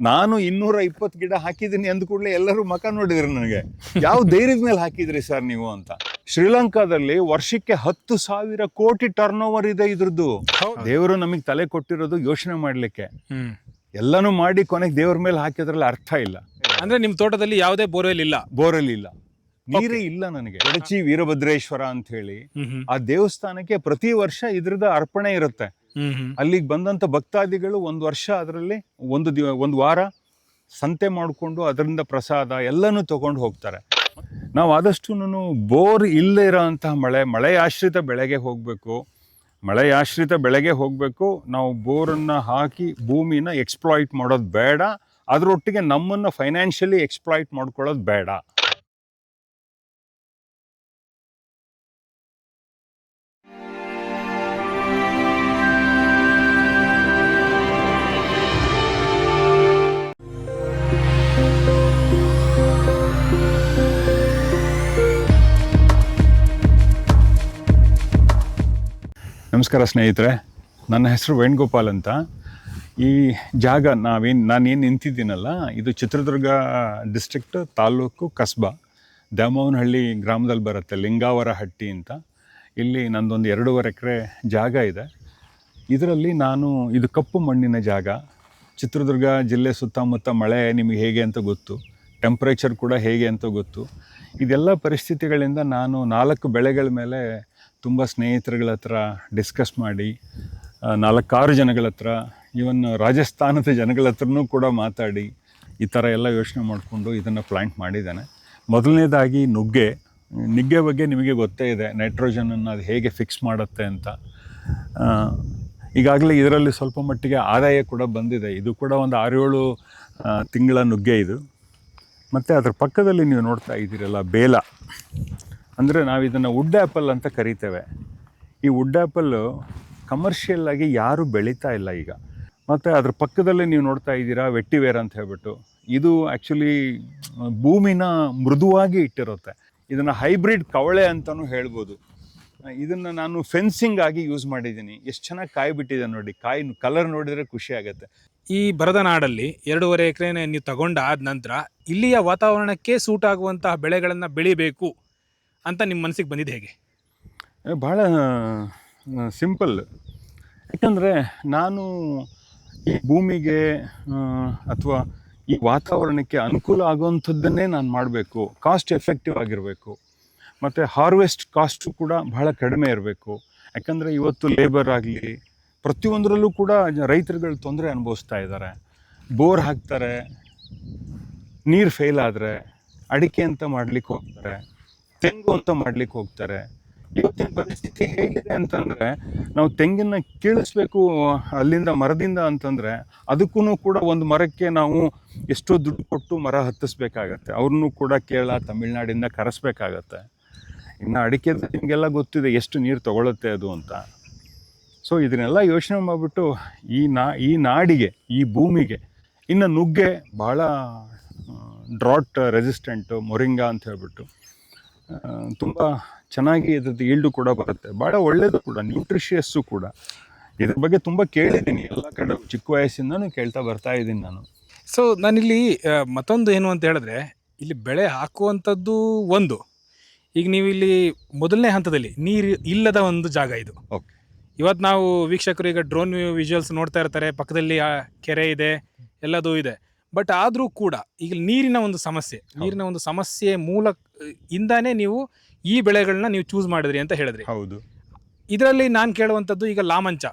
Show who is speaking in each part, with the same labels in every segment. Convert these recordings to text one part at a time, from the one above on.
Speaker 1: ನಾನು 220 ಗಿಡ ಹಾಕಿದ್ದೀನಿ ಅಂದ ಕೂಡಲೇ ಎಲ್ಲರೂ ಮಕ ನೋಡಿದ್ರು ನನಗೆ. ಯಾವ ಧೈರ್ಯದ ಮೇಲೆ ಹಾಕಿದ್ರಿ ಸರ್ ನೀವು ಅಂತ. ಶ್ರೀಲಂಕಾದಲ್ಲಿ ವರ್ಷಕ್ಕೆ 10,000 ಕೋಟಿ ಟರ್ನ್ ಓವರ್ ಇದೆ ಇದ್ರದ್ದು. ದೇವರು ನಮಗೆ ತಲೆ ಕೊಟ್ಟಿರೋದು ಯೋಚನೆ ಮಾಡ್ಲಿಕ್ಕೆ. ಎಲ್ಲಾನು ಮಾಡಿ ಕೊನೆಗೆ ದೇವ್ರ ಮೇಲೆ ಹಾಕಿದ್ರಲ್ಲಿ ಅರ್ಥ ಇಲ್ಲ.
Speaker 2: ಅಂದ್ರೆ ನಿಮ್ ತೋಟದಲ್ಲಿ ಯಾವುದೇ ಬೋರ್ವೆಲ್ ಇಲ್ಲ?
Speaker 1: ಬೋರಲ್ಲಿ ಇಲ್ಲ, ನೀರೇ ಇಲ್ಲ ನನಗೆ. ಎಡಚಿ ವೀರಭದ್ರೇಶ್ವರ ಅಂತ ಹೇಳಿ ಆ ದೇವಸ್ಥಾನಕ್ಕೆ ಪ್ರತಿ ವರ್ಷ ಇದ್ರದ ಅರ್ಪಣೆ ಇರುತ್ತೆ. ಅಲ್ಲಿಗೆ ಬಂದಂತ ಭಕ್ತಾದಿಗಳು ಒಂದು ವರ್ಷ ಅದರಲ್ಲಿ ಒಂದು ವಾರ ಸಂತೆ ಮಾಡಿಕೊಂಡು ಅದರಿಂದ ಪ್ರಸಾದ ಎಲ್ಲನೂ ತಗೊಂಡು ಹೋಗ್ತಾರೆ. ನಾವು ಆದಷ್ಟು ಬೋರ್ ಇಲ್ಲದೆ ಇರೋಂತಹ ಮಳೆ ಆಶ್ರಿತ ಬೆಳೆಗೆ ಹೋಗಬೇಕು. ನಾವು ಬೋರನ್ನು ಹಾಕಿ ಭೂಮಿನ ಎಕ್ಸ್ಪ್ಲಾಯ್ಟ್ ಮಾಡೋದು ಬೇಡ, ಅದರೊಟ್ಟಿಗೆ ನಮ್ಮನ್ನು ಫೈನಾನ್ಷಿಯಲಿ ಎಕ್ಸ್ಪ್ಲಾಯ್ಟ್ ಮಾಡ್ಕೊಳ್ಳೋದು ಬೇಡ. ನಮಸ್ಕಾರ ಸ್ನೇಹಿತರೆ, ನನ್ನ ಹೆಸರು ವೇಣುಗೋಪಾಲ್ ಅಂತ. ಈ ಜಾಗ ನಾನೇನು ನಿಂತಿದ್ದೀನಲ್ಲ, ಇದು ಚಿತ್ರದುರ್ಗ ಡಿಸ್ಟ್ರಿಕ್ಟ್, ತಾಲೂಕು, ಕಸ್ಬಾ, ದ್ಯಾಮವ್ವನಹಳ್ಳಿ ಗ್ರಾಮದಲ್ಲಿ ಬರುತ್ತೆ, ಲಿಂಗಾವರಹಟ್ಟಿ ಅಂತ. ಇಲ್ಲಿ ನಂದೊಂದು 2.5 ಎಕರೆ ಜಾಗ ಇದೆ. ಇದರಲ್ಲಿ ಇದು ಕಪ್ಪು ಮಣ್ಣಿನ ಜಾಗ. ಚಿತ್ರದುರ್ಗ ಜಿಲ್ಲೆ ಸುತ್ತಮುತ್ತ ಮಳೆ ನಿಮಗೆ ಹೇಗೆ ಅಂತ ಗೊತ್ತು, ಟೆಂಪ್ರೇಚರ್ ಕೂಡ ಹೇಗೆ ಅಂತ ಗೊತ್ತು. ಇದೆಲ್ಲ ಪರಿಸ್ಥಿತಿಗಳಿಂದ ನಾನು 4 ಬೆಳೆಗಳ ಮೇಲೆ ತುಂಬ ಸ್ನೇಹಿತರುಗಳ ಹತ್ರ ಡಿಸ್ಕಸ್ ಮಾಡಿ, 4-6 ಜನಗಳ ಹತ್ರ, ಇವನ್ ರಾಜಸ್ಥಾನದ ಜನಗಳ ಹತ್ರನೂ ಕೂಡ ಮಾತಾಡಿ ಈ ಥರ ಎಲ್ಲ ಯೋಚನೆ ಮಾಡಿಕೊಂಡು ಇದನ್ನು ಪ್ಲ್ಯಾಂಟ್ ಮಾಡಿದ್ದಾನೆ. ಮೊದಲನೇದಾಗಿ ನುಗ್ಗೆ ಬಗ್ಗೆ ನಿಮಗೆ ಗೊತ್ತೇ ಇದೆ, ನೈಟ್ರೋಜನನ್ನು ಅದು ಹೇಗೆ ಫಿಕ್ಸ್ ಮಾಡುತ್ತೆ ಅಂತ. ಈಗಾಗಲೇ ಇದರಲ್ಲಿ ಸ್ವಲ್ಪ ಮಟ್ಟಿಗೆ ಆದಾಯ ಕೂಡ ಬಂದಿದೆ. ಇದು ಕೂಡ ಒಂದು 6-7 ತಿಂಗಳ ನುಗ್ಗೆ ಇದು. ಮತ್ತು ಅದರ ಪಕ್ಕದಲ್ಲಿ ನೀವು ನೋಡ್ತಾ ಇದ್ದೀರಲ್ಲ, ಬೇಲ ಅಂದರೆ ನಾವು ಇದನ್ನು ವುಡ್ ಆ್ಯಪಲ್ ಅಂತ ಕರಿತೇವೆ. ಈ ವುಡ್ ಆ್ಯಪಲ್ಲು ಕಮರ್ಷಿಯಲ್ಲಾಗಿ ಯಾರೂ ಬೆಳೀತಾ ಇಲ್ಲ ಈಗ. ಮತ್ತು ಅದ್ರ ಪಕ್ಕದಲ್ಲಿ ನೀವು ನೋಡ್ತಾ ಇದ್ದೀರಾ ವೆಟ್ಟಿವೇರ್ ಅಂತ ಹೇಳ್ಬಿಟ್ಟು. ಇದು ಆ್ಯಕ್ಚುಲಿ ಭೂಮಿನ ಮೃದುವಾಗಿ ಇಟ್ಟಿರುತ್ತೆ. ಇದನ್ನು ಹೈಬ್ರಿಡ್ ಕವಳೆ ಅಂತಲೂ ಹೇಳ್ಬೋದು. ಇದನ್ನು ನಾನು ಫೆನ್ಸಿಂಗ್ ಆಗಿ ಯೂಸ್ ಮಾಡಿದ್ದೀನಿ. ಎಷ್ಟು ಚೆನ್ನಾಗಿ ಕಾಯಿ ಬಿಟ್ಟಿದೆ ನೋಡಿ, ಕಾಯಿ ಕಲರ್ ನೋಡಿದರೆ ಖುಷಿ ಆಗುತ್ತೆ.
Speaker 2: ಈ ಬರದ ನಾಡಲ್ಲಿ 2.5 ಎಕರೆನ ನೀವು ತಗೊಂಡಾದ ನಂತರ ಇಲ್ಲಿಯ ವಾತಾವರಣಕ್ಕೆ ಸೂಟ್ ಆಗುವಂತಹ ಬೆಳೆಗಳನ್ನು ಬೆಳಿಬೇಕು ಅಂತ ನಿಮ್ಮ ಮನಸ್ಸಿಗೆ ಬಂದಿದ್ದು ಹೇಗೆ?
Speaker 1: ಭಾಳ ಸಿಂಪಲ್. ಯಾಕಂದರೆ ನಾನು ಈ ಭೂಮಿಗೆ ಅಥವಾ ಈ ವಾತಾವರಣಕ್ಕೆ ಅನುಕೂಲ ಆಗುವಂಥದ್ದನ್ನೇ ನಾನು ಮಾಡಬೇಕು. ಕಾಸ್ಟ್ ಎಫೆಕ್ಟಿವ್ ಆಗಿರಬೇಕು, ಮತ್ತು ಹಾರ್ವೆಸ್ಟ್ ಕಾಸ್ಟು ಕೂಡ ಬಹಳ ಕಡಿಮೆ ಇರಬೇಕು. ಯಾಕಂದರೆ ಇವತ್ತು ಲೇಬರ್ ಆಗಲಿ ಪ್ರತಿಯೊಂದರಲ್ಲೂ ಕೂಡ ರೈತರುಗಳು ತೊಂದರೆ ಅನುಭವಿಸ್ತಾ ಇದ್ದಾರೆ. ಬೋರ್ ಹಾಕ್ತಾರೆ, ನೀರು ಫೇಲ್ ಆದರೆ ಅಡಿಕೆ ಅಂತ ಮಾಡಲಿಕ್ಕೆ ಹೋಗ್ತಾರೆ, ತೆಂಗು ಅಂತ ಮಾಡಲಿಕ್ಕೆ ಹೋಗ್ತಾರೆ. ಇವತ್ತಿನ ಪರಿಸ್ಥಿತಿ ಹೇಗಿದೆ ಅಂತಂದರೆ, ನಾವು ತೆಂಗನ್ನು ಕೀಳಿಸ್ಬೇಕು ಅಲ್ಲಿಂದ ಮರದಿಂದ ಅಂತಂದರೆ ಅದಕ್ಕೂ ಕೂಡ ಒಂದು ಮರಕ್ಕೆ ನಾವು ಎಷ್ಟೋ ದುಡ್ಡು ಕೊಟ್ಟು ಮರ ಹತ್ತಿಸ್ಬೇಕಾಗತ್ತೆ. ಅವ್ರನ್ನೂ ಕೂಡ ಕೇರಳ, ತಮಿಳ್ನಾಡಿಂದ ಕರೆಸ್ಬೇಕಾಗತ್ತೆ. ಇನ್ನು ಅಡಿಕೆ ನಿಮಗೆಲ್ಲ ಗೊತ್ತಿದೆ ಎಷ್ಟು ನೀರು ತಗೊಳುತ್ತೆ ಅದು ಅಂತ. ಸೊ ಇದನ್ನೆಲ್ಲ ಯೋಚನೆ ಮಾಡಿಬಿಟ್ಟು ಈ ನಾಡಿಗೆ, ಈ ಭೂಮಿಗೆ ಇನ್ನು ನುಗ್ಗೆ ಭಾಳ ಡ್ರಾಟ್ ರೆಸಿಸ್ಟೆಂಟು, ಮೊರಿಂಗಾ ಅಂತ ಹೇಳ್ಬಿಟ್ಟು ತುಂಬ ಚೆನ್ನಾಗಿ ಇದ್ರದ್ದು ಈಲ್ಡು ಕೂಡ ಬರುತ್ತೆ. ಭಾಳ ಒಳ್ಳೆಯದು ಕೂಡ, ನ್ಯೂಟ್ರಿಷಿಯಸ್ಸು ಕೂಡ. ಇದ್ರ ಬಗ್ಗೆ ತುಂಬ ಕೇಳಿದ್ದೀನಿ, ಎಲ್ಲ ಕಡೆ ಚಿಕ್ಕ ವಯಸ್ಸಿಂದನೂ ಕೇಳ್ತಾ ಬರ್ತಾ ಇದ್ದೀನಿ ನಾನು.
Speaker 2: ಸೊ ನಾನಿಲ್ಲಿ ಮತ್ತೊಂದು ಏನು ಅಂತ ಹೇಳಿದ್ರೆ, ಇಲ್ಲಿ ಬೆಳೆ ಹಾಕುವಂಥದ್ದು ಒಂದು, ಈಗ ನೀವು ಇಲ್ಲಿ ಮೊದಲನೇ ಹಂತದಲ್ಲಿ ನೀರು ಇಲ್ಲದ ಒಂದು ಜಾಗ ಇದು.
Speaker 1: ಓಕೆ,
Speaker 2: ಇವತ್ತು ನಾವು ವೀಕ್ಷಕರು ಈಗ ಡ್ರೋನ್ ವಿಜುವಲ್ಸ್ ನೋಡ್ತಾ ಇರ್ತಾರೆ, ಪಕ್ಕದಲ್ಲಿ ಕೆರೆ ಇದೆ, ಎಲ್ಲದೂ ಇದೆ. ಬಟ್ ಆದರೂ ಕೂಡ ಈಗ ನೀರಿನ ಒಂದು ಸಮಸ್ಯೆ ಇಂದಾನೇ ನೀವು ಈ ಬೆಳೆಗಳನ್ನ ನೀವು ಚೂಸ್ ಮಾಡಿದ್ರಿ ಅಂತ ಹೇಳಿದ್ರಿ.
Speaker 1: ಹೌದು.
Speaker 2: ಇದರಲ್ಲಿ ನಾನು ಕೇಳುವಂಥದ್ದು, ಈಗ ಲಾಮಂಚ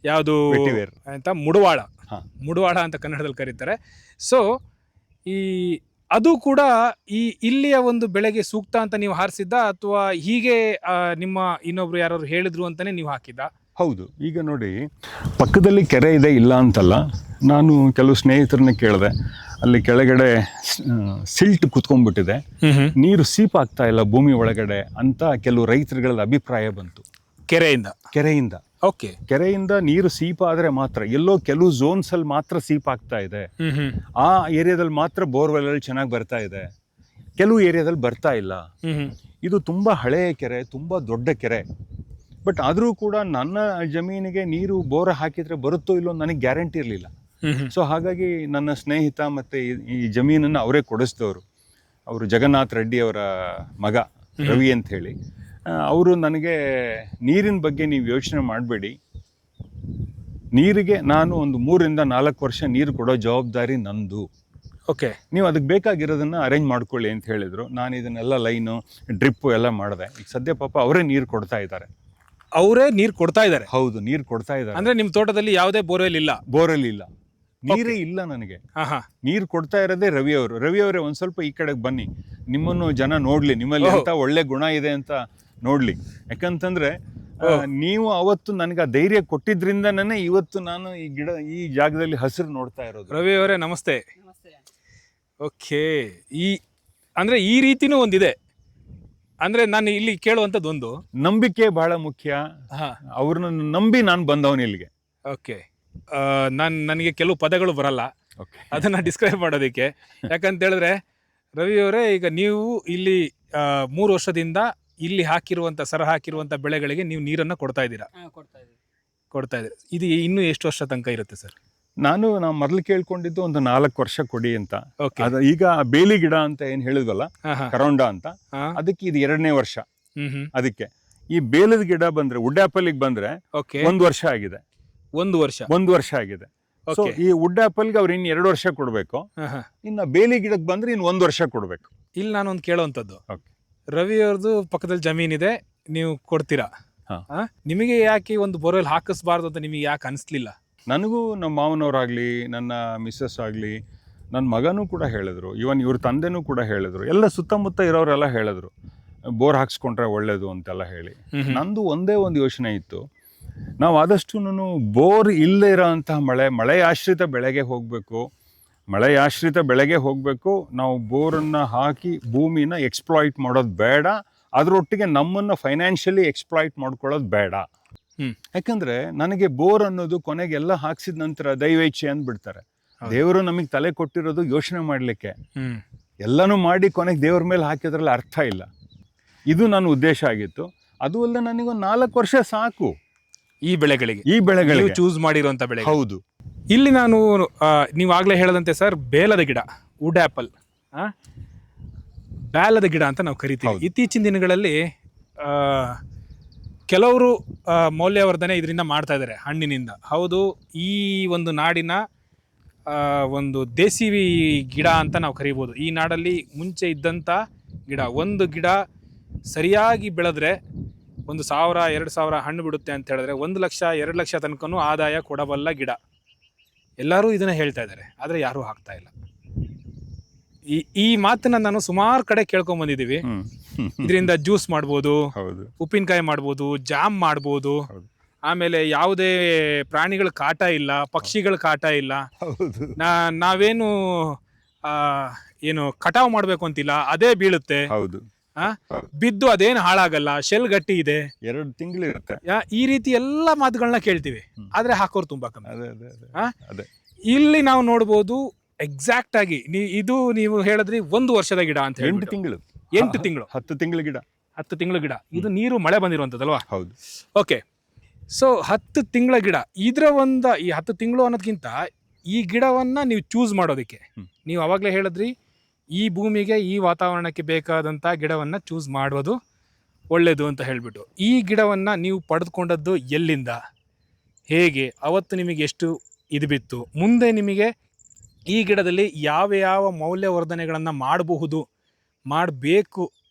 Speaker 2: ಯಾವುದು ಅಂತ ಮುಡವಾಳ ಅಂತ ಕನ್ನಡದಲ್ಲಿ ಕರೀತಾರೆ. ಸೊ ಅದು ಕೂಡ ಇಲ್ಲಿಯ ಒಂದು ಬೆಳೆಗೆ ಸೂಕ್ತ ಅಂತ ನೀವು ಹಾರಿಸಿದ್ದ, ಅಥವಾ ಹೀಗೆ ನಿಮ್ಮ ಇನ್ನೊಬ್ರು ಯಾರು ಹೇಳಿದ್ರು ಅಂತಾನೆ ನೀವು ಹಾಕಿದ್ದ?
Speaker 1: ಹೌದು. ಈಗ ನೋಡಿ, ಪಕ್ಕದಲ್ಲಿ ಕೆರೆ ಇದೆ, ಇಲ್ಲ ಅಂತಲ್ಲ. ನಾನು ಕೆಲವು ಸ್ನೇಹಿತರನ್ನ ಕೇಳಿದೆ, ಅಲ್ಲಿ ಕೆಳಗಡೆ ಸಿಲ್ಟ್ ಕುತ್ಕೊಂಡ್ಬಿಟ್ಟಿದೆ, ನೀರು ಸೀಪ್ ಆಗ್ತಾ ಇಲ್ಲ ಭೂಮಿ ಒಳಗಡೆ ಅಂತ ಕೆಲವು ರೈತರುಗಳ ಅಭಿಪ್ರಾಯ ಬಂತು. ಕೆರೆಯಿಂದ
Speaker 2: ಓಕೆ,
Speaker 1: ಕೆರೆಯಿಂದ ನೀರು ಸೀಪ್ ಆದ್ರೆ ಮಾತ್ರ, ಎಲ್ಲೋ ಕೆಲವು ಝೋನ್ಸ್ ಅಲ್ಲಿ ಮಾತ್ರ ಸೀಪ್ ಆಗ್ತಾ ಇದೆ. ಆ ಏರಿಯಾದಲ್ಲಿ ಮಾತ್ರ ಬೋರ್ವೆಲ್ ಅಲ್ಲಿ ಚೆನ್ನಾಗಿ ಬರ್ತಾ ಇದೆ, ಕೆಲವು ಏರಿಯಾದಲ್ಲಿ ಬರ್ತಾ ಇಲ್ಲ. ಇದು ತುಂಬಾ ಹಳೆಯ ಕೆರೆ, ತುಂಬಾ ದೊಡ್ಡ ಕೆರೆ. ಬಟ್ ಆದರೂ ಕೂಡ ನನ್ನ ಜಮೀನಿಗೆ ನೀರು ಬೋರ್ ಹಾಕಿದ್ರೆ ಬರುತ್ತೋ ಇಲ್ಲೋ ನನಗೆ ಗ್ಯಾರಂಟಿ ಇರಲಿಲ್ಲ. ಸೊ ಹಾಗಾಗಿ ನನ್ನ ಸ್ನೇಹಿತ ಮತ್ತು ಈ ಜಮೀನನ್ನು ಅವರೇ ಕೊಡಿಸಿದವರು. ಅವರು ಜಗನ್ನಾಥ್ ರೆಡ್ಡಿ ಅವರ ಮಗ ರವಿ ಅಂತ ಹೇಳಿ. ಅವರು ನನಗೆ ನೀರಿನ ಬಗ್ಗೆ ನೀವು ಯೋಚನೆ ಮಾಡಬೇಡಿ, ನೀರಿಗೆ ನಾನು ಒಂದು 3 ರಿಂದ 4 ವರ್ಷ ನೀರು ಕೊಡೋ ಜವಾಬ್ದಾರಿ ನಂದು.
Speaker 2: ಓಕೆ,
Speaker 1: ನೀವು ಅದಕ್ಕೆ ಬೇಕಾಗಿರೋದನ್ನು ಅರೇಂಜ್ ಮಾಡ್ಕೊಳ್ಳಿ ಅಂತ ಹೇಳಿದರು. ನಾನು ಇದನ್ನೆಲ್ಲ ಲೈನು ಡ್ರಿಪ್ಪು ಎಲ್ಲ ಮಾಡಿದೆ. ಈಗ ಸದ್ಯ ಪಾಪ ಅವರೇ ನೀರು ಕೊಡ್ತಾ ಇದ್ದಾರೆ.
Speaker 2: ಅವರೇ ನೀರು ಕೊಡ್ತಾ ಇದ್ದಾರೆ?
Speaker 1: ಹೌದು, ನೀರು ಕೊಡ್ತಾ ಇದ್ದಾರೆ.
Speaker 2: ಅಂದ್ರೆ ನಿಮ್ಮ ತೋಟದಲ್ಲಿ ಯಾವುದೇ ಬೋರ್ವೆಲ್ ಇಲ್ಲ?
Speaker 1: ಬೋರ್ವೆಲ್ ಇಲ್ಲ, ನೀರೇ ಇಲ್ಲ ನನಗೆ. ನೀರು ಕೊಡ್ತಾ ಇರೋದೇ ರವಿ ಅವರು. ರವಿ ಅವರೇ ಒಂದು ಸ್ವಲ್ಪ ಈ ಕಡೆಗೆ ಬನ್ನಿ, ನಿಮ್ಮನ್ನು ಜನ ನೋಡ್ಲಿ, ನಿಮ್ಮಲ್ಲಿ ಎಂತ ಒಳ್ಳೆ ಗುಣ ಇದೆ ಅಂತ ನೋಡ್ಲಿ. ಯಾಕಂತಂದ್ರೆ ನೀವು ಅವತ್ತು ನನಗೆ ಆ ಧೈರ್ಯ ಕೊಟ್ಟಿದ್ರಿಂದನೇ ಇವತ್ತು ನಾನು ಈ ಜಾಗದಲ್ಲಿ ಹಸಿರು ನೋಡ್ತಾ ಇರೋದು.
Speaker 2: ರವಿ ಅವರೇ ನಮಸ್ತೆ. ಓಕೆ, ಅಂದ್ರೆ ಈ ರೀತಿನೂ ಒಂದಿದೆ. ಅಂದ್ರೆ ನಾನು ಇಲ್ಲಿ ಕೇಳುವಂಥದ್ದು ಒಂದು
Speaker 1: ನಂಬಿಕೆ ಬಹಳ ಮುಖ್ಯ. ಅವ್ರನ್ನ ನಂಬಿ ನಾನು ಬಂದವನು ಇಲ್ಲಿಗೆ.
Speaker 2: ಓಕೆ, ನನಗೆ ಕೆಲವು ಪದಗಳು ಬರಲ್ಲ ಅದನ್ನ ಡಿಸ್ಕ್ರೈಬ್ ಮಾಡೋದಕ್ಕೆ. ಯಾಕಂತ ಹೇಳಿದ್ರೆ ರವಿ ಅವರೇ, ಈಗ ನೀವು ಇಲ್ಲಿ 3 ವರ್ಷದಿಂದ ಇಲ್ಲಿ ಸರ ಹಾಕಿರುವಂತ ಬೆಳೆಗಳಿಗೆ ನೀವು ನೀರನ್ನ ಕೊಡ್ತಾ ಇದ್ದೀರಾ? ಕೊಡ್ತಾ ಇದ್ದೀರಾ. ಇದು ಇನ್ನು ಎಷ್ಟು ವರ್ಷ ತನಕ ಇರುತ್ತೆ ಸರ್?
Speaker 1: ನಾವು ಮೊದಲು ಕೇಳ್ಕೊಂಡಿದ್ದು ಒಂದು 4 ವರ್ಷ ಕೊಡಿ ಅಂತ. ಈಗ ಬೇಲಿ ಗಿಡ ಅಂತ ಏನ್ ಹೇಳಿದ್ವಲ್ಲ, ಕರೋಂಡ ಅಂತ, ಅದಕ್ಕೆ ಇದು 2ನೇ ವರ್ಷ. ಅದಕ್ಕೆ ಈ ಬೇಲದ ಗಿಡ ಬಂದ್ರೆ, ವುಡ್ ಆಪಲ್ ಬಂದ್ರೆ 1 ವರ್ಷ ಆಗಿದೆ. 1 ವರ್ಷ ಆಗಿದೆ. ಈ ವುಡ್ ಆಪಲ್ಗೆ ಅವ್ರು ಇನ್ನು 2 ವರ್ಷ ಕೊಡ್ಬೇಕು. ಇನ್ನು ಬೇಲಿ ಗಿಡಕ್ಕೆ ಬಂದ್ರೆ ಇನ್ನು 1 ವರ್ಷ ಕೊಡ್ಬೇಕು.
Speaker 2: ಇಲ್ಲಿ ನಾನೊಂದು ಕೇಳುವಂಥದ್ದು, ರವಿ ಅವ್ರದ್ದು ಪಕ್ಕದಲ್ಲಿ ಜಮೀನಿದೆ, ನೀವು ಕೊಡ್ತೀರಾ, ನಿಮಗೆ ಯಾಕೆ ಒಂದು ಬೋರ್ವೆಲ್ ಹಾಕಿಸ್ಬಾರ್ದು ಅಂತ ನಿಮಗೆ ಯಾಕೆ ಅನಿಸ್ಲಿಲ್ಲ?
Speaker 1: ನನಗೂ ನಮ್ಮ ಮಾವನವರಾಗ್ಲಿ, ನನ್ನ ಮಿಸ್ಸಸ್ ಆಗಲಿ, ನನ್ನ ಮಗನೂ ಕೂಡ ಹೇಳಿದ್ರು, ಇವನ್ ಇವ್ರ ತಂದೆನೂ ಕೂಡ ಹೇಳಿದ್ರು, ಎಲ್ಲ ಸುತ್ತಮುತ್ತ ಇರೋರೆಲ್ಲ ಹೇಳಿದ್ರು ಬೋರ್ ಹಾಕ್ಸ್ಕೊಂಡ್ರೆ ಒಳ್ಳೇದು ಅಂತೆಲ್ಲ ಹೇಳಿ. ನಂದು ಒಂದೇ ಒಂದು ಯೋಚನೆ ಇತ್ತು, ನಾವು ಆದಷ್ಟು ಬೋರ್ ಇಲ್ಲೇ ಇರೋಂತಹ ಮಳೆ ಆಶ್ರಿತ ಬೆಳೆಗೆ ಹೋಗಬೇಕು. ನಾವು ಬೋರನ್ನು ಹಾಕಿ ಭೂಮಿನ ಎಕ್ಸ್ಪ್ಲಾಯ್ಟ್ ಮಾಡೋದು ಬೇಡ, ಅದರೊಟ್ಟಿಗೆ ನಮ್ಮನ್ನು ಫೈನಾನ್ಷಿಯಲಿ ಎಕ್ಸ್ಪ್ಲಾಯ್ಟ್ ಮಾಡ್ಕೊಳ್ಳೋದು ಬೇಡ. ಯಾಕಂದ್ರೆ ನನಗೆ ಬೋರ್ ಅನ್ನೋದು ಕೊನೆಗೆಲ್ಲ ಹಾಕ್ಸಿದ ನಂತರ ದೈವೇಚ್ಛೆ ಅಂದ್ಬಿಡ್ತಾರೆ. ದೇವರು ನಮಗೆ ತಲೆ ಕೊಟ್ಟಿರೋದು ಯೋಚನೆ ಮಾಡಲಿಕ್ಕೆ. ಎಲ್ಲನೂ ಮಾಡಿ ಕೊನೆಗೆ ದೇವ್ರ ಮೇಲೆ ಹಾಕಿದ್ರಲ್ಲಿ ಅರ್ಥ ಇಲ್ಲ. ಇದು ನನ್ನ ಉದ್ದೇಶ ಆಗಿತ್ತು. ಅದು ಅಲ್ಲದೆ ನನಗೊಂದು 4 ವರ್ಷ ಸಾಕು
Speaker 2: ಈ ಬೆಳೆಗಳಿಗೆ ಚೂಸ್ ಮಾಡಿರುವಂತ ಬೆಳೆ.
Speaker 1: ಹೌದು.
Speaker 2: ಇಲ್ಲಿ ನಾನು ನೀವು ಆಗ್ಲೇ ಹೇಳದಂತೆ ಸರ್, ಬೇಲದ ಗಿಡ, ವುಡ್ ಆಪಲ್, ಬೇಲದ ಗಿಡ ಅಂತ ನಾವು ಕರಿತೀವಿ. ಇತ್ತೀಚಿನ ದಿನಗಳಲ್ಲಿ ಕೆಲವರು ಮೌಲ್ಯವರ್ಧನೆ ಇದರಿಂದ ಮಾಡ್ತಾ ಇದ್ದಾರೆ, ಹಣ್ಣಿನಿಂದ. ಹೌದು, ಈ ಒಂದು ನಾಡಿನ ಒಂದು ದೇಸಿ ಗಿಡ ಅಂತ ನಾವು ಕರಿಬೋದು. ಈ ನಾಡಲ್ಲಿ ಮುಂಚೆ ಇದ್ದಂಥ ಗಿಡ, ಒಂದು ಗಿಡ ಸರಿಯಾಗಿ ಬೆಳೆದ್ರೆ 1,000-2,000 ಹಣ್ಣು ಬಿಡುತ್ತೆ ಅಂತ ಹೇಳಿದ್ರೆ 1 ಲಕ್ಷ 2 ಲಕ್ಷ ತನಕನೂ ಆದಾಯ ಕೊಡಬಲ್ಲ ಗಿಡ. ಎಲ್ಲರೂ ಇದನ್ನ ಹೇಳ್ತಾ ಇದ್ದಾರೆ, ಆದರೆ ಯಾರೂ ಹಾಕ್ತಾ ಇಲ್ಲ. ಈ ಮಾತನ್ನ ನಾನು ಸುಮಾರು ಕಡೆ ಕೇಳ್ಕೊಂಡ್ ಬಂದಿದ್ದೀವಿ. ಇದರಿಂದ ಜ್ಯೂಸ್ ಮಾಡ್ಬೋದು, ಉಪ್ಪಿನಕಾಯಿ ಮಾಡ್ಬೋದು, ಜಾಮ್ ಮಾಡ್ಬೋದು, ಆಮೇಲೆ ಯಾವುದೇ ಪ್ರಾಣಿಗಳ ಕಾಟ ಇಲ್ಲ, ಪಕ್ಷಿಗಳ ಕಾಟ ಇಲ್ಲ. ನಾವೇನು ಏನು ಕಟಾವು ಮಾಡ್ಬೇಕು ಅಂತಿಲ್ಲ, ಅದೇ ಬೀಳುತ್ತೆ, ಬಿದ್ದು ಅದೇನು ಹಾಳಾಗಲ್ಲ, ಶೆಲ್ ಗಟ್ಟಿ ಇದೆ, 2
Speaker 1: ತಿಂಗಳು ಇರುತ್ತೆ.
Speaker 2: ಈ ರೀತಿ ಎಲ್ಲ ಮಾತುಗಳನ್ನ ಕೇಳ್ತೀವಿ, ಆದ್ರೆ ಹಾಕೋರು ತುಂಬಾ ಕಮ್ಮಿ. ಇಲ್ಲಿ ನಾವು ನೋಡ್ಬೋದು ಎಕ್ಸಾಕ್ಟ್ ಆಗಿ ನೀವು ಹೇಳಿದ್ರಿ 1 ವರ್ಷದ ಗಿಡ ಅಂತ ಹೇಳಿ.
Speaker 1: 8 ತಿಂಗಳು
Speaker 2: 10 ತಿಂಗಳ ಗಿಡ. ಇದು ನೀರು ಮಳೆ ಬಂದಿರುವಂತದಲ್ವಾ?
Speaker 1: ಹೌದು.
Speaker 2: ಓಕೆ, ಸೊ 10 ತಿಂಗಳ ಗಿಡ. ಈ 10 ತಿಂಗಳು ಅನ್ನೋದಕ್ಕಿಂತ ಈ ಗಿಡವನ್ನ ನೀವು ಚೂಸ್ ಮಾಡೋದಕ್ಕೆ, ನೀವು ಅವಾಗಲೇ ಹೇಳಿದ್ರಿ ಈ ಭೂಮಿಗೆ, ಈ ವಾತಾವರಣಕ್ಕೆ ಬೇಕಾದಂತ ಗಿಡವನ್ನ ಚೂಸ್ ಮಾಡೋದು ಒಳ್ಳೇದು ಅಂತ ಹೇಳ್ಬಿಟ್ಟು. ಈ ಗಿಡವನ್ನ ನೀವು ಪಡೆದುಕೊಂಡದ್ದು ಎಲ್ಲಿಂದ, ಹೇಗೆ, ಅವತ್ತು ನಿಮಗೆ ಎಷ್ಟು ಇದು ಬಿತ್ತು, ಮುಂದೆ ನಿಮಗೆ ಈ ಗಿಡದಲ್ಲಿ ಯಾವ ಮೌಲ್ಯವರ್ಧನೆಗಳನ್ನು ಮಾಡಬೇಕು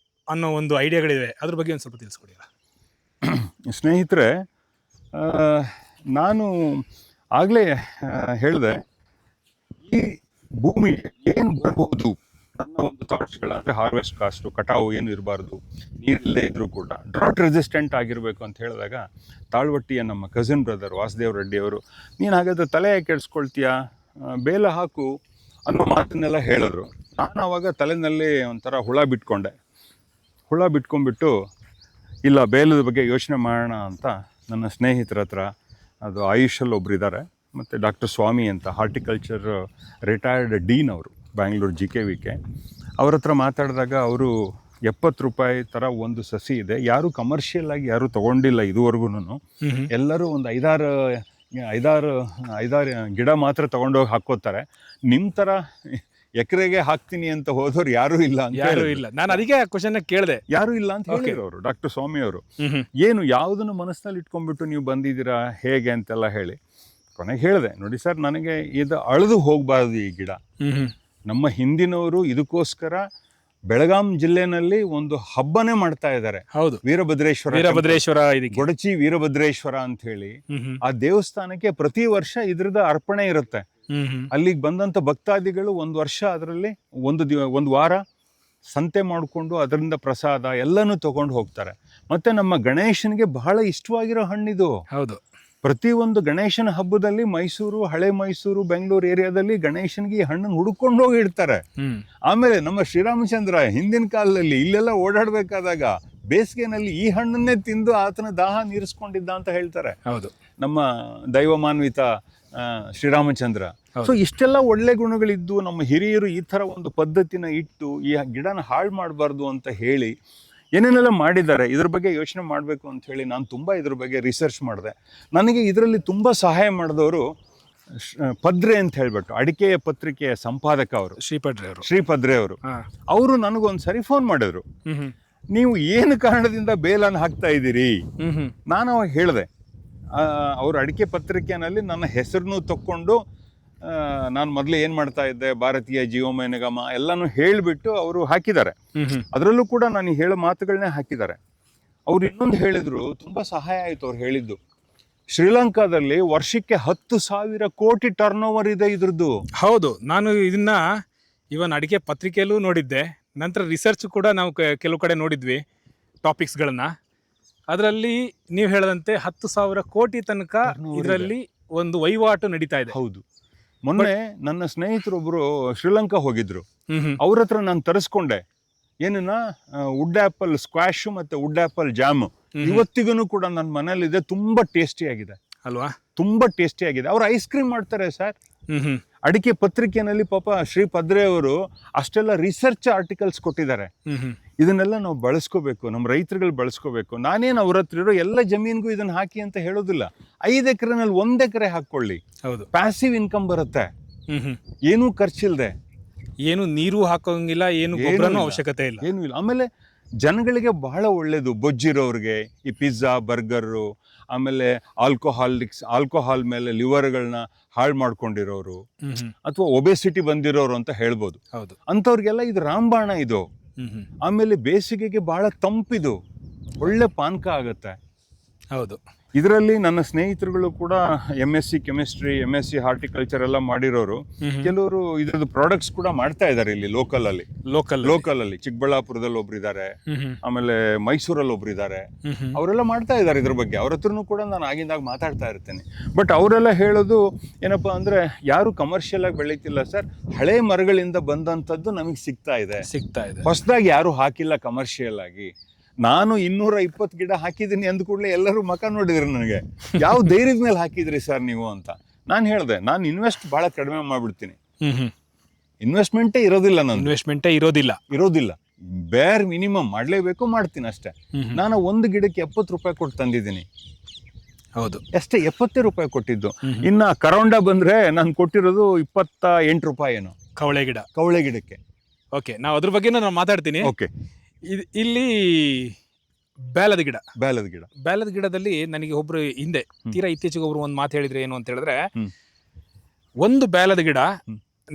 Speaker 2: ಅನ್ನೋ ಒಂದು ಐಡಿಯಾಗಳಿವೆ, ಅದ್ರ ಬಗ್ಗೆ ಒಂದು ಸ್ವಲ್ಪ ತಿಳಿಸ್ಕೊಡಿಲ್ಲ.
Speaker 1: ಸ್ನೇಹಿತರೆ, ನಾನು ಆಗಲೇ ಹೇಳಿದೆ, ಈ ಭೂಮಿ ಏನು ಬರಬಹುದು ಅನ್ನೋ ಒಂದು ಥಾಟ್ಸ್ಗಳು, ಅಂದರೆ ಹಾರ್ವೆಸ್ಟ್ ಕಾಸ್ಟು, ಕಟಾವು ಏನು ಇರಬಾರ್ದು, ನೀರಿಲ್ಲದೆ ಇದ್ರೂ ಕೂಡ ಡ್ರಾಟ್ ರೆಸಿಸ್ಟೆಂಟ್ ಆಗಿರಬೇಕು ಅಂತ ಹೇಳಿದಾಗ ತಾಳ್ವಟ್ಟಿಯ ನಮ್ಮ ಕಸಿನ್ ಬ್ರದರ್ ವಾಸುದೇವ್ ರೆಡ್ಡಿ ಅವರು, ನೀನು ಹಾಗಾದ್ರೆ ತಲೆ ಕೆಡಿಸ್ಕೊಳ್ತೀಯಾ, ಬೇಲ ಹಾಕು ಅನ್ನೋ ಮಾತನ್ನೆಲ್ಲ ಹೇಳಿದ್ರು. ನಾನು ಆವಾಗ ತಲೆಯಲ್ಲಿ ಒಂಥರ ಹುಳ ಬಿಟ್ಕೊಂಡ್ಬಿಟ್ಟು ಇಲ್ಲ, ಬೇಲದ ಬಗ್ಗೆ ಯೋಚನೆ ಮಾಡೋಣ ಅಂತ ನನ್ನ ಸ್ನೇಹಿತರ ಹತ್ರ, ಅದು ಆಯುಷಲ್ಲಿ ಒಬ್ಬರಿದ್ದಾರೆ, ಮತ್ತು ಡಾಕ್ಟರ್ ಸ್ವಾಮಿ ಅಂತ ಹಾರ್ಟಿಕಲ್ಚರ್ ರಿಟೈರ್ಡ್ ಡೀನ್ ಅವರು, ಬ್ಯಾಂಗ್ಳೂರು GKVK, ಅವ್ರ ಹತ್ರ ಮಾತಾಡಿದಾಗ ಅವರು 70 ರೂಪಾಯಿ ಥರ ಒಂದು ಸಸಿ ಇದೆ, ಯಾರೂ ಕಮರ್ಷಿಯಲ್ ಆಗಿ ಯಾರೂ ತೊಗೊಂಡಿಲ್ಲ ಇದುವರೆಗೂ. ಎಲ್ಲರೂ ಒಂದು 5-6 ಐದಾರು ಗಿಡ ಮಾತ್ರ ತಗೊಂಡೋಗಿ ಹಾಕೋತಾರೆ. ನಿಮ್ಮ ಥರ ಎಕರೆಗೆ ಹಾಕ್ತೀನಿ ಅಂತ ಹೋದವ್ರು ಯಾರೂ ಇಲ್ಲ ಅಂತ
Speaker 2: ಯಾರು ಇಲ್ಲ. ನಾನು ಅದಕ್ಕೆ ಕ್ವಶನ್ ಕೇಳಿದೆ,
Speaker 1: ಯಾರೂ ಇಲ್ಲ ಅಂತ ಹೇಳಿದ್ರು ಡಾಕ್ಟರ್ ಸ್ವಾಮಿ ಅವರು. ಏನು ಯಾವುದನ್ನು ಮನಸ್ಸಿನಲ್ಲಿ ಇಟ್ಕೊಂಡ್ಬಿಟ್ಟು ನೀವು ಬಂದಿದ್ದೀರಾ ಹೇಗೆ ಅಂತೆಲ್ಲ ಹೇಳಿ ಕೊನೆಗೆ ಹೇಳಿದೆ, ನೋಡಿ ಸರ್, ನನಗೆ ಇದು ಅಳೆದು ಹೋಗಬಾರ್ದು ಈ ಗಿಡ. ನಮ್ಮ ಹಿಂದಿನವರು ಇದಕ್ಕೋಸ್ಕರ ಬೆಳಗಾಂ ಜಿಲ್ಲೆನಲ್ಲಿ ಒಂದು ಹಬ್ಬನೇ ಮಾಡ್ತಾ ಇದ್ದಾರೆ.
Speaker 2: ಹೌದು,
Speaker 1: ವೀರಭದ್ರೇಶ್ವರ ಗೊಡಚಿ ವೀರಭದ್ರೇಶ್ವರ ಅಂತ ಹೇಳಿ ಆ ದೇವಸ್ಥಾನಕ್ಕೆ ಪ್ರತಿ ವರ್ಷ ಇದ್ರದ ಅರ್ಪಣೆ ಇರುತ್ತೆ. ಅಲ್ಲಿಗೆ ಬಂದಂತ ಭಕ್ತಾದಿಗಳು ಒಂದು ವರ್ಷ ಅದರಲ್ಲಿ ಒಂದು ವಾರ ಸಂತೆ ಮಾಡಿಕೊಂಡು ಅದರಿಂದ ಪ್ರಸಾದ ಎಲ್ಲನೂ ತಗೊಂಡು ಹೋಗ್ತಾರೆ. ಮತ್ತೆ ನಮ್ಮ ಗಣೇಶನಿಗೆ ಬಹಳ ಇಷ್ಟವಾಗಿರೋ ಹಣ್ಣಿದು.
Speaker 2: ಹೌದು,
Speaker 1: ಪ್ರತಿಯೊಂದು ಗಣೇಶನ ಹಬ್ಬದಲ್ಲಿ ಮೈಸೂರು, ಹಳೆ ಮೈಸೂರು, ಬೆಂಗಳೂರು ಏರಿಯಾದಲ್ಲಿ ಗಣೇಶನಿಗೆ ಈ ಹಣ್ಣನ್ನು ಹುಡ್ಕೊಂಡು ಹೋಗಿ ಇಡ್ತಾರೆ. ಆಮೇಲೆ ನಮ್ಮ ಶ್ರೀರಾಮಚಂದ್ರ ಹಿಂದಿನ ಕಾಲದಲ್ಲಿ ಇಲ್ಲೆಲ್ಲ ಓಡಾಡ್ಬೇಕಾದಾಗ ಬೇಸಿಗೆನಲ್ಲಿ ಈ ಹಣ್ಣನ್ನೇ ತಿಂದು ಆತನ ದಾಹ ನೀರಿಸ್ಕೊಂಡಿದ್ದ ಅಂತ ಹೇಳ್ತಾರೆ.
Speaker 2: ಹೌದು,
Speaker 1: ನಮ್ಮ ದೈವಮಾನ್ವಿತ ಶ್ರೀರಾಮಚಂದ್ರ. ಸೊ ಇಷ್ಟೆಲ್ಲ ಒಳ್ಳೆ ಗುಣಗಳಿದ್ದು ನಮ್ಮ ಹಿರಿಯರು ಈ ಥರ ಒಂದು ಪದ್ಧತಿನ ಇಟ್ಟು ಈ ಗಿಡನ ಹಾಳು ಮಾಡಬಾರ್ದು ಅಂತ ಹೇಳಿ ಏನೇನೆಲ್ಲ ಮಾಡಿದ್ದಾರೆ. ಇದ್ರ ಬಗ್ಗೆ ಯೋಚನೆ ಮಾಡಬೇಕು ಅಂತ ಹೇಳಿ ನಾನು ತುಂಬ ಇದ್ರ ಬಗ್ಗೆ ರಿಸರ್ಚ್ ಮಾಡಿದೆ. ನನಗೆ ಇದರಲ್ಲಿ ತುಂಬ ಸಹಾಯ ಮಾಡಿದವರು ಪದ್ರೆ ಅಂತ ಹೇಳ್ಬಿಟ್ಟು ಅಡಿಕೆಯ ಪತ್ರಿಕೆಯ ಸಂಪಾದಕ ಅವರು ಶ್ರೀಪದ್ರೆ ಅವರು. ಅವರು ನನಗೊಂದು ಸರಿ ಫೋನ್ ಮಾಡಿದ್ರು, ನೀವು ಏನು ಕಾರಣದಿಂದ ಬೇಲನ್ನು ಹಾಕ್ತಾ ಇದ್ದೀರಿ? ನಾನು ಅವಾಗ ಹೇಳಿದೆ, ಅವರು ಅಡಿಕೆ ಪತ್ರಿಕೆಯಲ್ಲಿ ನನ್ನ ಹೆಸರನ್ನು ತಕ್ಕೊಂಡು ನಾನು ಮೊದಲು ಏನು ಮಾಡ್ತಾ ಇದ್ದೆ, ಭಾರತೀಯ ಜೀವಮಯ ನಿಗಮ ಎಲ್ಲನೂ ಹೇಳಿಬಿಟ್ಟು ಅವರು ಹಾಕಿದ್ದಾರೆ. ಅದರಲ್ಲೂ ಕೂಡ ನಾನು ಹೇಳೋ ಮಾತುಗಳನ್ನೇ ಹಾಕಿದ್ದಾರೆ. ಅವ್ರು ಇನ್ನೊಂದು ಹೇಳಿದ್ರು, ತುಂಬ ಸಹಾಯ ಆಯಿತು ಅವ್ರು ಹೇಳಿದ್ದು. ಶ್ರೀಲಂಕಾದಲ್ಲಿ ವರ್ಷಕ್ಕೆ 10,000 ಕೋಟಿ ಟರ್ನ್ ಓವರ್ ಇದೆ ಇದ್ರದ್ದು.
Speaker 2: ಹೌದು, ನಾನು ಇದನ್ನ ಇವನ್ ಅಡಿಕೆ ಪತ್ರಿಕೆಯಲ್ಲೂ ನೋಡಿದ್ದೆ. ನಂತರ ರಿಸರ್ಚ್ ಕೂಡ ನಾವು ಕೆಲವು ಕಡೆ ನೋಡಿದ್ವಿ ಟಾಪಿಕ್ಸ್ಗಳನ್ನ. ಅದರಲ್ಲಿ ನೀವು ಹೇಳದಂತೆ 10,000 ಕೋಟಿ ತನಕ ಇದರಲ್ಲಿ ಒಂದು ವಹಿವಾಟು ನಡೀತಾ ಇದೆ.
Speaker 1: ಹೌದು, ಮೊನ್ನೆ ನನ್ನ ಸ್ನೇಹಿತರೊಬ್ರು ಶ್ರೀಲಂಕಾ ಹೋಗಿದ್ರು. ಅವ್ರ ಹತ್ರ ನಾನು ತರಿಸ್ಕೊಂಡೆ ಏನನ್ನ ವುಡ್ ಆಪಲ್ ಸ್ಕ್ವಾಶ್ ಮತ್ತೆ ವುಡ್ ಆಪಲ್ ಜಾಮ್. ಇವತ್ತಿಗೂ ಕೂಡ ನನ್ನ ಮನೇಲಿದೆ. ತುಂಬಾ ಟೇಸ್ಟಿ ಆಗಿದೆ
Speaker 2: ಅಲ್ವಾ?
Speaker 1: ತುಂಬಾ ಟೇಸ್ಟಿ ಆಗಿದೆ. ಅವ್ರು ಐಸ್ ಕ್ರೀಮ್ ಮಾಡ್ತಾರೆ ಸರ್. ಅಡಿಕೆ ಪತ್ರಿಕೆಯಲ್ಲಿ ಪಾಪ ಶ್ರೀಪದ್ರೆ ಅವರು ಅಷ್ಟೆಲ್ಲ ರಿಸರ್ಚ್ ಆರ್ಟಿಕಲ್ಸ್ ಕೊಟ್ಟಿದ್ದಾರೆ. ಇದನ್ನೆಲ್ಲ ನಾವು ಬಳಸ್ಕೋಬೇಕು, ನಮ್ಮ ರೈತರುಗಳು ಬಳಸ್ಕೋಬೇಕು. ನಾನೇನು ಅವ್ರ ಹತ್ರ ಇರೋ ಎಲ್ಲ ಜಮೀನ್ಗೂ ಇದನ್ನ ಹಾಕಿ ಅಂತ ಹೇಳೋದಿಲ್ಲ. 5 ಎಕರೆನಲ್ಲಿ 1 ಎಕರೆ ಹಾಕೊಳ್ಳಿ.
Speaker 2: ಹೌದು,
Speaker 1: ಪ್ಯಾಸಿವ್ ಇನ್ಕಮ್ ಬರುತ್ತೆ, ಏನೂ ಖರ್ಚಿಲ್ದೆ,
Speaker 2: ಏನು ನೀರು ಹಾಕೋಂಗಿಲ್ಲ, ಏನು ಗೊಬ್ಬರನೂ ಅವಶ್ಯಕತೆ ಇಲ್ಲ,
Speaker 1: ಏನೂ ಇಲ್ಲ. ಆಮೇಲೆ ಜನಗಳಿಗೆ ಬಹಳ ಒಳ್ಳೇದು. ಬೊಜ್ಜಿರೋರಿಗೆ ಈ ಪಿಜ್ಜಾ, ಬರ್ಗರು, ಆಮೇಲೆ ಆಲ್ಕೋಹಾಲ್ ಮೇಲೆ ಲಿವರ್ಗಳನ್ನ ಹಾಳು ಮಾಡ್ಕೊಂಡಿರೋರು ಅಥವಾ ಒಬೆಸಿಟಿ ಬಂದಿರೋರು ಅಂತ ಹೇಳ್ಬೋದು.
Speaker 2: ಹೌದು,
Speaker 1: ಅಂಥವ್ರಿಗೆಲ್ಲ ಇದು ರಾಮಬಾಣ ಇದು. ಆಮೇಲೆ ಬೇಸಿಗೆಗೆ ಬಹಳ ತಂಪಿದು, ಒಳ್ಳೆ ಪಾನಕ ಆಗತ್ತೆ.
Speaker 2: ಹೌದು,
Speaker 1: ಇದರಲ್ಲಿ ನನ್ನ ಸ್ನೇಹಿತರುಗಳು ಕೂಡ MSc ಕೆಮಿಸ್ಟ್ರಿ, MSc ಹಾರ್ಟಿಕಲ್ಚರ್ ಎಲ್ಲ ಮಾಡಿರೋರು. ಕೆಲವರು ಇದ್ರದ್ದು ಪ್ರಾಡಕ್ಟ್ಸ್ ಕೂಡ ಮಾಡ್ತಾ ಇದ್ದಾರೆ ಇಲ್ಲಿ ಲೋಕಲ್ ಅಲ್ಲಿ. ಚಿಕ್ಕಬಳ್ಳಾಪುರದಲ್ಲಿ ಒಬ್ರು ಇದ್ದಾರೆ, ಆಮೇಲೆ ಮೈಸೂರಲ್ಲಿ ಒಬ್ರು ಇದ್ದಾರೆ. ಅವರೆಲ್ಲ ಮಾಡ್ತಾ ಇದ್ದಾರೆ ಇದ್ರ ಬಗ್ಗೆ. ಅವ್ರ ಹತ್ರನೂ ಕೂಡ ನಾನು ಆಗಿಂದಾಗ ಮಾತಾಡ್ತಾ ಇರ್ತೇನೆ. ಬಟ್ ಅವರೆಲ್ಲ ಹೇಳೋದು ಏನಪ್ಪಾ ಅಂದ್ರೆ, ಯಾರು ಕಮರ್ಷಿಯಲ್ ಆಗಿ ಬೆಳೀತಿಲ್ಲ ಸರ್, ಹಳೆ ಮರಗಳಿಂದ ಬಂದಂಥದ್ದು ನಮಗೆ ಸಿಗ್ತಾ ಇದೆ. ಹೊಸದಾಗಿ ಯಾರು ಹಾಕಿಲ್ಲ ಕಮರ್ಷಿಯಲ್ ಆಗಿ. ನಾನು 220 ಗಿಡ ಹಾಕಿದ್ದೀನಿ ಅಂದ ಕೂಡಲೇ ಎಲ್ಲರೂ ಮಕ ನೋಡಿದ್ರು ನನಗೆ, ಯಾವ ಧೈರ್ಯದ ಮೇಲೆ ಹಾಕಿದ್ರಿ ಸರ್ ನೀವು ಅಂತ. ನಾನು ಹೇಳಿದೆ, ನಾನು ಇನ್ವೆಸ್ಟ್ ಬಹಳ ಕಡಿಮೆ ಮಾಡ್ಬಿಡ್ತೀನಿ. ಇನ್ವೆಸ್ಟ್ಮೆಂಟೇ ಇರೋದಿಲ್ಲ. ಬೇರ್ ಮಿನಿಮಮ್ ಮಾಡಲೇಬೇಕು, ಮಾಡ್ತೀನಿ ಅಷ್ಟೇ. ನಾನು ಒಂದು ಗಿಡಕ್ಕೆ 70 ರೂಪಾಯಿ ಕೊಟ್ಟು ತಂದಿದ್ದೀನಿ.
Speaker 2: ಹೌದು,
Speaker 1: ಅಷ್ಟೇ, 70 ರೂಪಾಯಿ ಕೊಟ್ಟಿದ್ದು. ಇನ್ನ ಕರೋಂಡ ಬಂದ್ರೆ ನಾನು ಕೊಟ್ಟಿರೋದು 28 ರೂಪಾಯಿ ಏನೋ ಕವಳೆ ಗಿಡಕ್ಕೆ.
Speaker 2: ಓಕೆ, ನಾವು ಅದ್ರ ಬಗ್ಗೆ ನಾನು ಮಾತಾಡ್ತೀನಿ.
Speaker 1: ಓಕೆ,
Speaker 2: ಇಲ್ಲಿ ಬೇಲದ ಗಿಡದಲ್ಲಿ ನನಗೆ ಒಬ್ರು ಹಿಂದೆ ತೀರಾ ಇತ್ತೀಚೆಗೆ ಒಬ್ರು ಒಂದು ಮಾತು ಹೇಳಿದ್ರೆ ಏನು ಅಂತ ಹೇಳಿದ್ರೆ, ಒಂದು ಬೇಲದ ಗಿಡ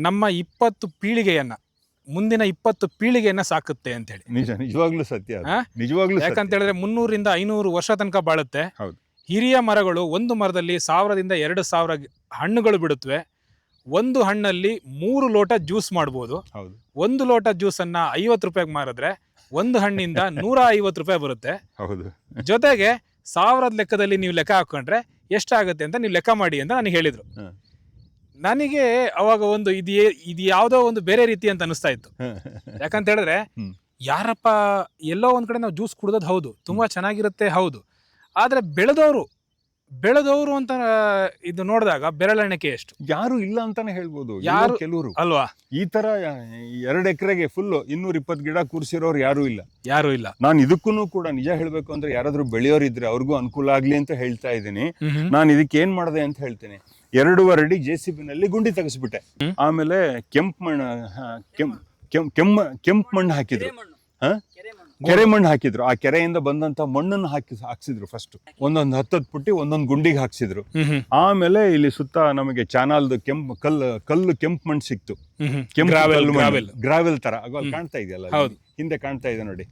Speaker 2: ನಮ್ಮ 20 ಪೀಳಿಗೆಯನ್ನ, ಮುಂದಿನ 20 ಪೀಳಿಗೆಯನ್ನ ಸಾಕುತ್ತೆ ಅಂತ ಹೇಳಿ.
Speaker 1: ನಿಜವಾಗ್ಲೂ ಸತ್ಯ.
Speaker 2: ಯಾಕಂತ ಹೇಳಿದ್ರೆ 300 ರಿಂದ 500 ವರ್ಷ ತನಕ ಬಾಳುತ್ತೆ. ಹಿರಿಯ ಮರಗಳು, ಒಂದು ಮರದಲ್ಲಿ 1000 ರಿಂದ 2000 ಹಣ್ಣುಗಳು ಬಿಡುತ್ತವೆ. ಒಂದು ಹಣ್ಣಲ್ಲಿ 3 ಲೋಟ ಜ್ಯೂಸ್ ಮಾಡ್ಬೋದು. ಒಂದು ಲೋಟ ಜ್ಯೂಸನ್ನ 50 ರೂಪಾಯಿಗೆ ಮಾರಿದ್ರೆ ಒಂದು ಹಣ್ಣಿಂದ 150 ರೂಪಾಯಿ ಬರುತ್ತೆ. ಜೊತೆಗೆ 1000 ಲೆಕ್ಕದಲ್ಲಿ ನೀವು ಲೆಕ್ಕ ಹಾಕೊಂಡ್ರೆ ಎಷ್ಟಾಗುತ್ತೆ ಅಂತ ನೀವು ಲೆಕ್ಕ ಮಾಡಿ ಅಂತ ನನಗೆ ಹೇಳಿದ್ರು. ನನಗೆ ಅವಾಗ ಒಂದು ಇದು ಯಾವುದೋ ಒಂದು ಬೇರೆ ರೀತಿ ಅಂತ ಅನಿಸ್ತಾ ಇತ್ತು. ಯಾಕಂತ ಹೇಳಿದ್ರೆ, ಯಾರಪ್ಪ ಎಲ್ಲೋ ಒಂದ್ ಕಡೆ ನಾವು ಜ್ಯೂಸ್ ಕುಡ್ದೋದು ಹೌದು, ತುಂಬಾ ಚೆನ್ನಾಗಿರುತ್ತೆ ಹೌದು, ಆದ್ರೆ ಬೆಳೆದವರು ಅಂತ ಇದು ನೋಡಿದಾಗ ಬೆರಳೆಣಿಕೆ ಎಷ್ಟು?
Speaker 1: ಯಾರು ಇಲ್ಲ ಅಂತಾನೆ ಹೇಳ್ಬೋದು,
Speaker 2: ಯಾರು
Speaker 1: ಕೆಲವರು
Speaker 2: ಅಲ್ವಾ?
Speaker 1: ಈ ತರ 2 ಎಕರೆಗೆ ಫುಲ್ 220 ಗಿಡ ಕೂರ್ಸಿರೋರು ಯಾರು ಇಲ್ಲ. ನಾನು ಇದಕ್ಕೂ ಕೂಡ ನಿಜ ಹೇಳ್ಬೇಕು ಅಂದ್ರೆ ಯಾರಾದ್ರೂ ಬೆಳೆಯೋರು ಇದ್ರೆ ಅವ್ರಿಗೂ ಅನುಕೂಲ ಆಗ್ಲಿ ಅಂತ ಹೇಳ್ತಾ ಇದ್ದೀನಿ. ನಾನು ಇದಕ್ಕೆ ಏನ್ ಮಾಡಿದೆ ಅಂತ ಹೇಳ್ತೀನಿ. 2.5 ಅಡಿ JCB ನಲ್ಲಿ ಗುಂಡಿ ತೆಗೆಸ್ಬಿಟ್ಟೆ. ಆಮೇಲೆ ಕೆಂಪು ಮಣ್ಣು ಹಾಕಿದ್ರು, ಕೆರೆ ಮಣ್ಣು ಹಾಕಿದ್ರು. ಆ ಕೆರೆಯಿಂದ ಬಂದಂತ ಮಣ್ಣನ್ನು ಹಾಕ್ಸಿದ್ರು. ಫಸ್ಟ್ ಒಂದೊಂದು 10 ಪುಟ್ಟಿ ಒಂದೊಂದು ಗುಂಡಿಗೆ ಹಾಕ್ಸಿದ್ರು. ಆಮೇಲೆ ಇಲ್ಲಿ ಸುತ್ತ ನಮಗೆ ಚಾನಲ್ದು ಕಲ್ಲು ಕೆಂಪು ಮಣ್ಣು ಸಿಕ್ತು. ಗ್ರಾವೆಲ್ ತರ ಕಾಣ್ತಾ ಇದೆಯಲ್ಲ, ಹಿಂದೆ ಕಾಣ್ತಾ ಇದೆ ನೋಡಿ,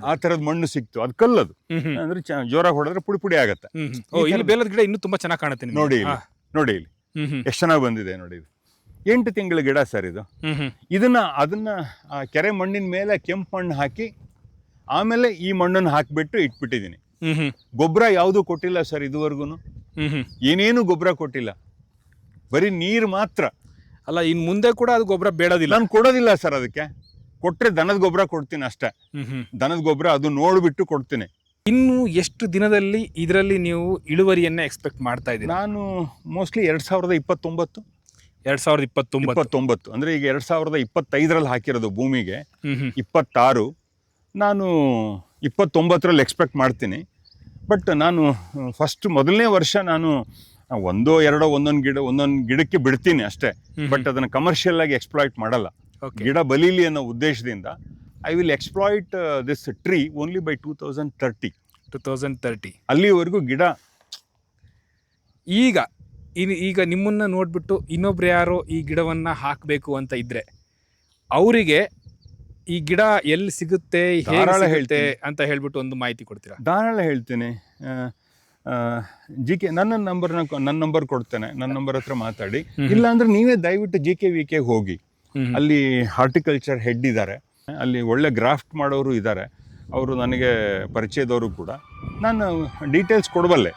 Speaker 1: ಆ ತರದ ಮಣ್ಣು ಸಿಕ್ತು. ಅದು ಕಲ್ಲದು ಅಂದ್ರೆ ಜೋರಾಗಿ ಹೊಡೆದ್ರೆ ಪುಡಿ ಪುಡಿ ಆಗತ್ತೆ.
Speaker 2: ಬೇಲದ ಗಿಡ ಇನ್ನೂ ತುಂಬಾ ಚೆನ್ನಾಗಿ ಕಾಣುತ್ತೆ
Speaker 1: ನೋಡಿ ಇಲ್ಲಿ ಎಷ್ಟು ಚೆನ್ನಾಗಿ ಬಂದಿದೆ ನೋಡಿ. ಇದು 8 ತಿಂಗಳ ಗಿಡ ಸರ್ ಇದು. ಅದನ್ನ ಆ ಕೆರೆ ಮಣ್ಣಿನ ಮೇಲೆ ಕೆಂಪು ಮಣ್ಣು ಹಾಕಿ ಆಮೇಲೆ ಈ ಮಣ್ಣನ್ನು ಹಾಕಿಬಿಟ್ಟು ಇಟ್ಬಿಟ್ಟಿದ್ದೀನಿ. ಗೊಬ್ಬರ ಯಾವುದು ಕೊಟ್ಟಿಲ್ಲ ಸರ್ ಇದುವರೆಗೂ. ಏನೇನು ಗೊಬ್ಬರ ಕೊಟ್ಟಿಲ್ಲ, ಬರೀ ನೀರು ಮಾತ್ರ.
Speaker 2: ಅಲ್ಲ, ಇನ್ ಮುಂದೆ ಕೂಡ ಅದು ಗೊಬ್ಬರ ಬೇಡೋದಿಲ್ಲ?
Speaker 1: ನಾನು ಕೊಡೋದಿಲ್ಲ ಸರ್. ಅದಕ್ಕೆ ಕೊಟ್ರೆ ದನದ ಗೊಬ್ಬರ ಕೊಡ್ತೀನಿ ಅಷ್ಟೇ. ದನದ ಗೊಬ್ಬರ ಅದು ನೋಡ್ಬಿಟ್ಟು ಕೊಡ್ತೀನಿ.
Speaker 2: ಇನ್ನು ಎಷ್ಟು ದಿನದಲ್ಲಿ ಇದರಲ್ಲಿ ನೀವು ಇಳುವರಿಯನ್ನ ಎಕ್ಸ್ಪೆಕ್ಟ್ ಮಾಡ್ತಾ ಇದ್ದೀರಿ?
Speaker 1: ನಾನು ಮೋಸ್ಟ್ಲಿ 2029 ಅಂದ್ರೆ ಈಗ 2025ರಲ್ಲಿ ಹಾಕಿರೋದು ಭೂಮಿಗೆ 26. ನಾನು 29ರಲ್ಲಿ ಎಕ್ಸ್ಪೆಕ್ಟ್ ಮಾಡ್ತೀನಿ. ಬಟ್ ನಾನು ಮೊದಲನೇ ವರ್ಷ ನಾನು ಒಂದೊಂದು ಗಿಡಕ್ಕೆ ಬಿಡ್ತೀನಿ ಅಷ್ಟೇ. ಬಟ್ ಅದನ್ನು ಕಮರ್ಷಿಯಲ್ ಆಗಿ ಎಕ್ಸ್ಪ್ಲಾಯ್ಟ್ ಮಾಡಲ್ಲ. ಗಿಡ ಬಲೀಲಿ ಅನ್ನೋ ಉದ್ದೇಶದಿಂದ I will exploit this tree only by 2030. ಅಲ್ಲಿವರೆಗೂ ಗಿಡ.
Speaker 2: ಈಗ ನಿಮ್ಮನ್ನ ನೋಡ್ಬಿಟ್ಟು ಇನ್ನೊಬ್ರು ಯಾರೋ ಈ ಗಿಡವನ್ನ ಹಾಕಬೇಕು ಅಂತ ಇದ್ರೆ ಅವರಿಗೆ ಈ ಗಿಡ ಎಲ್ಲಿ ಸಿಗುತ್ತೆ, ಹೇಗೆ ಅಂತ ಹೇಳ್ಬಿಟ್ಟು ಒಂದು ಮಾಹಿತಿ ಕೊಡ್ತೀರಾ?
Speaker 1: ಧಾರಾಳ ಹೇಳ್ತೀನಿ. GK ನನ್ನ ನಂಬರ್ ಕೊಡ್ತೇನೆ. ನನ್ನ ನಂಬರ್ ಹತ್ರ ಮಾತಾಡಿ. ಇಲ್ಲ ಅಂದ್ರೆ ನೀವೇ ದಯವಿಟ್ಟು GKVK ಹೋಗಿ. ಅಲ್ಲಿ ಹಾರ್ಟಿಕಲ್ಚರ್ ಹೆಡ್ ಇದ್ದಾರೆ, ಅಲ್ಲಿ ಒಳ್ಳೆ ಗ್ರಾಫ್ಟ್ ಮಾಡೋರು ಇದ್ದಾರೆ. ಅವರು ನನಗೆ ಪರಿಚಯದವರು ಕೂಡ. ನಾನು ಡೀಟೇಲ್ಸ್ ಕೊಡಬಲ್ಲೆ.